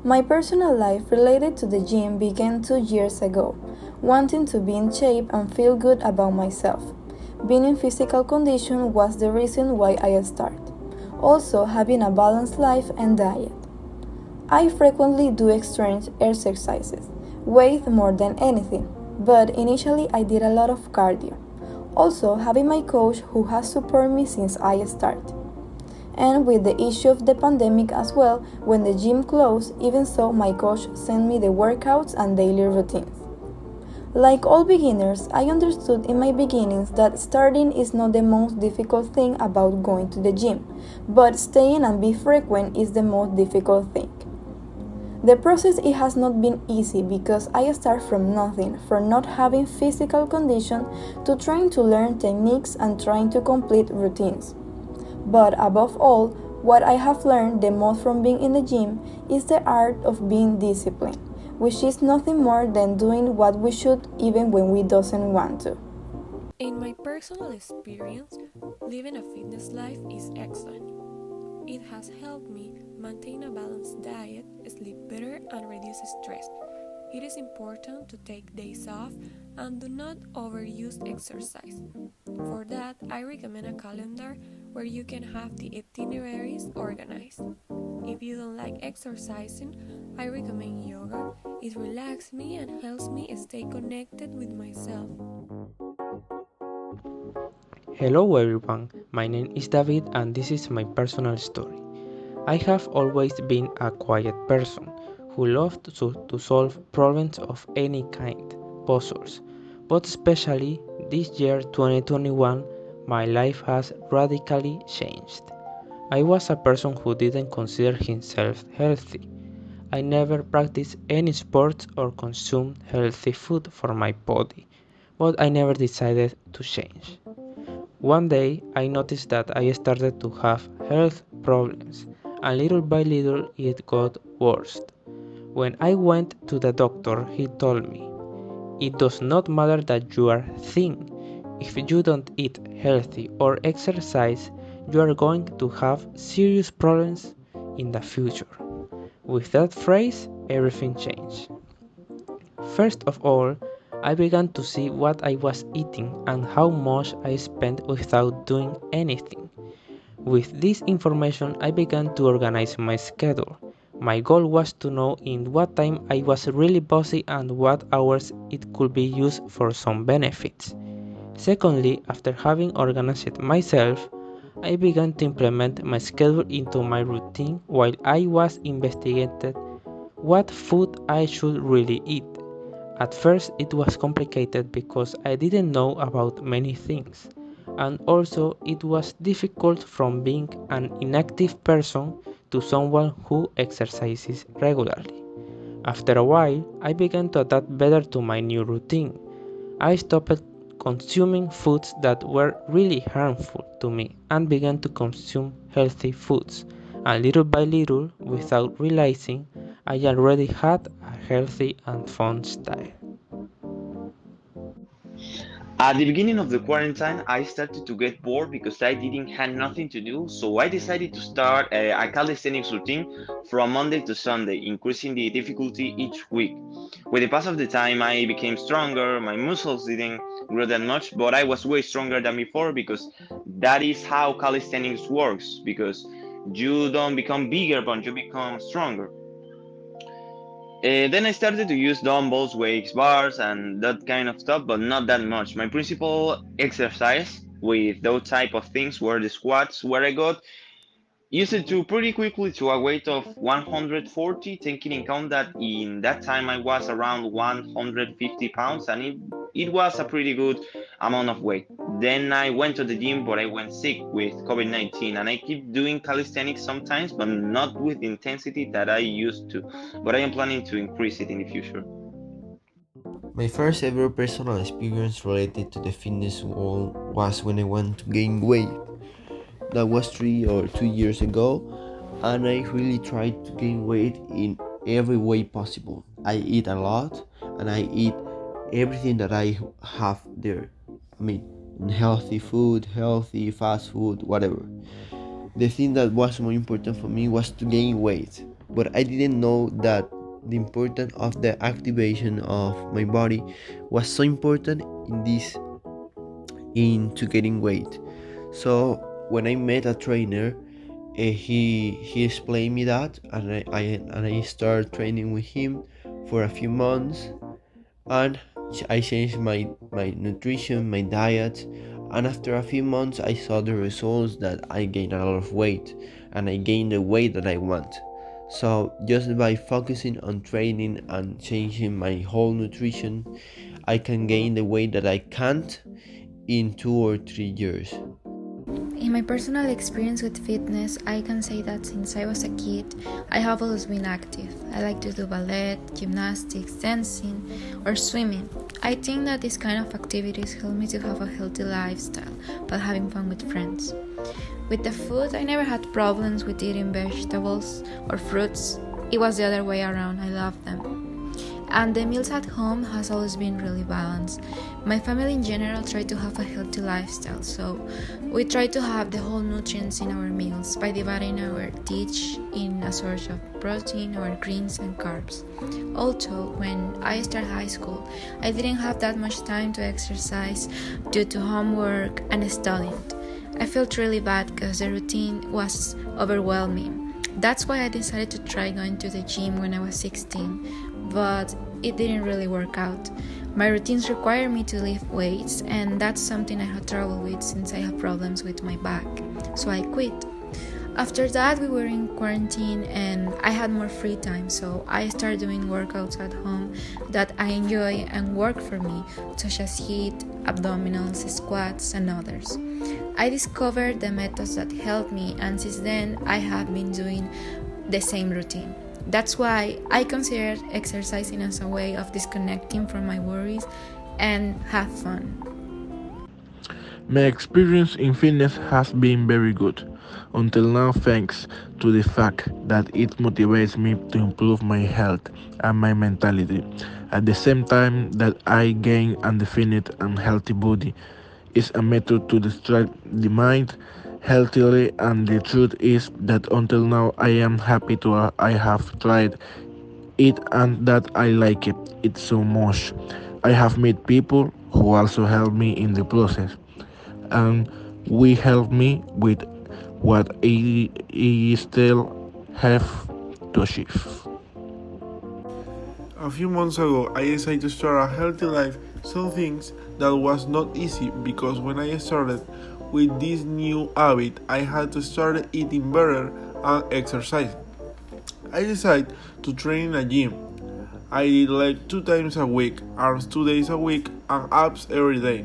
My personal life related to the gym began 2 years ago, wanting to be in shape and feel good about myself. Being in physical condition was the reason why I started. Also, having a balanced life and diet. I frequently do extreme exercises, weight more than anything, but initially I did a lot of cardio. Also, having my coach who has supported me since I started. And with the issue of the pandemic as well, when the gym closed, even so my coach sent me the workouts and daily routines. Like all beginners, I understood in my beginnings that starting is not the most difficult thing about going to the gym, but staying and be frequent is the most difficult thing. The process it has not been easy because I start from nothing, from not having physical condition to trying to learn techniques and trying to complete routines. But above all, what I have learned the most from being in the gym is the art of being disciplined, which is nothing more than doing what we should even when we doesn't want to. In my personal experience, living a fitness life is excellent. It has helped me maintain a balanced diet, sleep better, and reduce stress. It is important to take days off and do not overuse exercise. For that, I recommend a calendar where you can have the itineraries organized. If you don't like exercising, I recommend yoga. It relaxes me and helps me stay connected with myself. Hello everyone, my name is David and this is my personal story. I have always been a quiet person who loved to solve problems of any kind, puzzles, but especially this year 2021, my life has radically changed. I was a person who didn't consider himself healthy. I never practiced any sports or consumed healthy food for my body, but I never decided to change. One day I noticed that I started to have health problems, and little by little it got worse. When I went to the doctor, he told me, "It does not matter that you are thin. If you don't eat healthy or exercise, you are going to have serious problems in the future." With that phrase, everything changed. First of all, I began to see what I was eating and how much I spent without doing anything. With this information, I began to organize my schedule. My goal was to know in what time I was really busy and what hours it could be used for some benefits. Secondly, after having organized myself, I began to implement my schedule into my routine while I was investigating what food I should really eat. At first it was complicated because I didn't know about many things, and also it was difficult from being an inactive person to someone who exercises regularly. After a while, I began to adapt better to my new routine. I stopped consuming foods that were really harmful to me and began to consume healthy foods. And little by little, without realizing, I already had a healthy and fun style. At the beginning of the quarantine, I started to get bored because I didn't have nothing to do, so I decided to start a calisthenics routine from Monday to Sunday, increasing the difficulty each week. With the pass of the time, I became stronger, my muscles didn't grow that much, but I was way stronger than before because that is how calisthenics works, because you don't become bigger, but you become stronger. Then I started to use dumbbells, weights, bars, and that kind of stuff, but not that much. My principal exercise with those type of things were the squats, where I got used it to pretty quickly to a weight of 140, taking in count that in that time I was around 150 pounds, and it was a pretty good amount of weight. Then I went to the gym, but I went sick with COVID-19, and I keep doing calisthenics sometimes, but not with the intensity that I used to. But I am planning to increase it in the future. My first ever personal experience related to the fitness world was when I went to gain weight. That was 3 or 2 years ago, and I really tried to gain weight in every way possible. I eat a lot, and I eat everything that I have there. I mean, healthy food, healthy fast food, whatever. The thing that was more important for me was to gain weight. but I didn't know that the importance of the activation of my body was so important into getting weight. So when I met a trainer, he explained me that, and I started training with him for a few months, and I changed my nutrition, my diet, and after a few months I saw the results that I gained a lot of weight, and I gained the weight that I want. So just by focusing on training and changing my whole nutrition, I can gain the weight that I can't in 2 or 3 years. In my personal experience with fitness, I can say that since I was a kid, I have always been active. I like to do ballet, gymnastics, dancing, or swimming. I think that these kind of activities help me to have a healthy lifestyle while having fun with friends. With the food, I never had problems with eating vegetables or fruits. It was the other way around. I love them. And the meals at home has always been really balanced. My family in general try to have a healthy lifestyle, so we try to have the whole nutrients in our meals by dividing our dish in a source of protein, our greens and carbs. Also, when I started high school, I didn't have that much time to exercise due to homework and studying. I felt really bad because the routine was overwhelming. That's why I decided to try going to the gym when I was 16, but it didn't really work out. My routines require me to lift weights, and that's something I had trouble with since I have problems with my back, so I quit. After that, we were in quarantine and I had more free time, so I started doing workouts at home that I enjoy and work for me, such as HIIT, abdominals, squats, and others. I discovered the methods that helped me, and since then I have been doing the same routine. That's why I consider exercising as a way of disconnecting from my worries and have fun. My experience in fitness has been very good until now, thanks to the fact that it motivates me to improve my health and my mentality. At the same time that I gain a definite and healthy body is a method to distract the mind healthily, and the truth is that until now I am happy to I have tried it and that I like it so much. I have met people who also help me in the process, and we help me with what I still have to achieve. A few months ago, I decided to start a healthy life, some things that was not easy because when I started with this new habit, I had to start eating better and exercising. I decided to train in a gym. I did like 2 times a week, arms 2 days a week, and abs every day.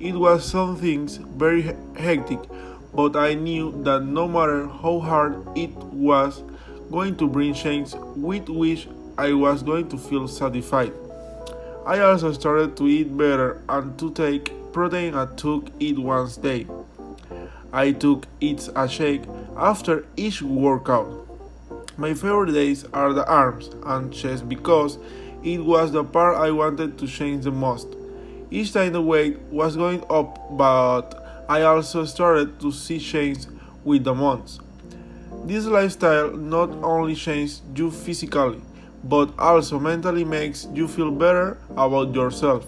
It was some things very hectic, but I knew that no matter how hard it was going to bring change with which I was going to feel satisfied. I also started to eat better and to take protein. I took it once a day. I took it a shake after each workout. My favorite days are the arms and chest because it was the part I wanted to change the most. Each time the weight was going up, but I also started to see change with the months. This lifestyle not only changes you physically, but also mentally makes you feel better about yourself.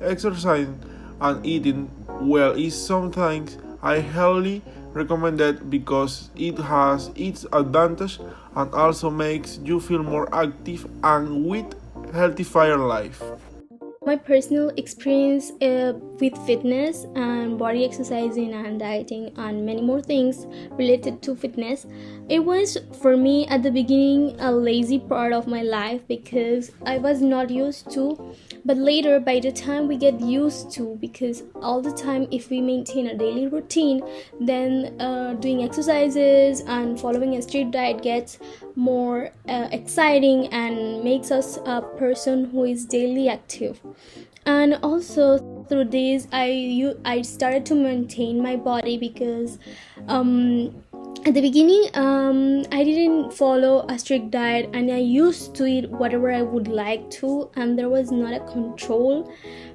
Exercising and eating well is something I highly recommend it because it has its advantage and also makes you feel more active and with healthier life. My personal experience with fitness and body exercising and dieting and many more things related to fitness, it was for me at the beginning a lazy part of my life because I was not used to, but later by the time we get used to, because all the time if we maintain a daily routine, then doing exercises and following a strict diet gets more exciting and makes us a person who is daily active. And also through this I started to maintain my body because at the beginning I didn't follow a strict diet and I used to eat whatever I would like to, and there was not a control.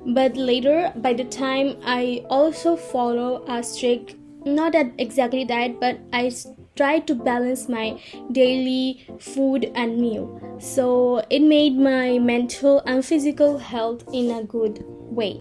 But later, by the time I also follow a strict, not exactly diet, but I try to balance my daily food and meal. So it made my mental and physical health in a good way.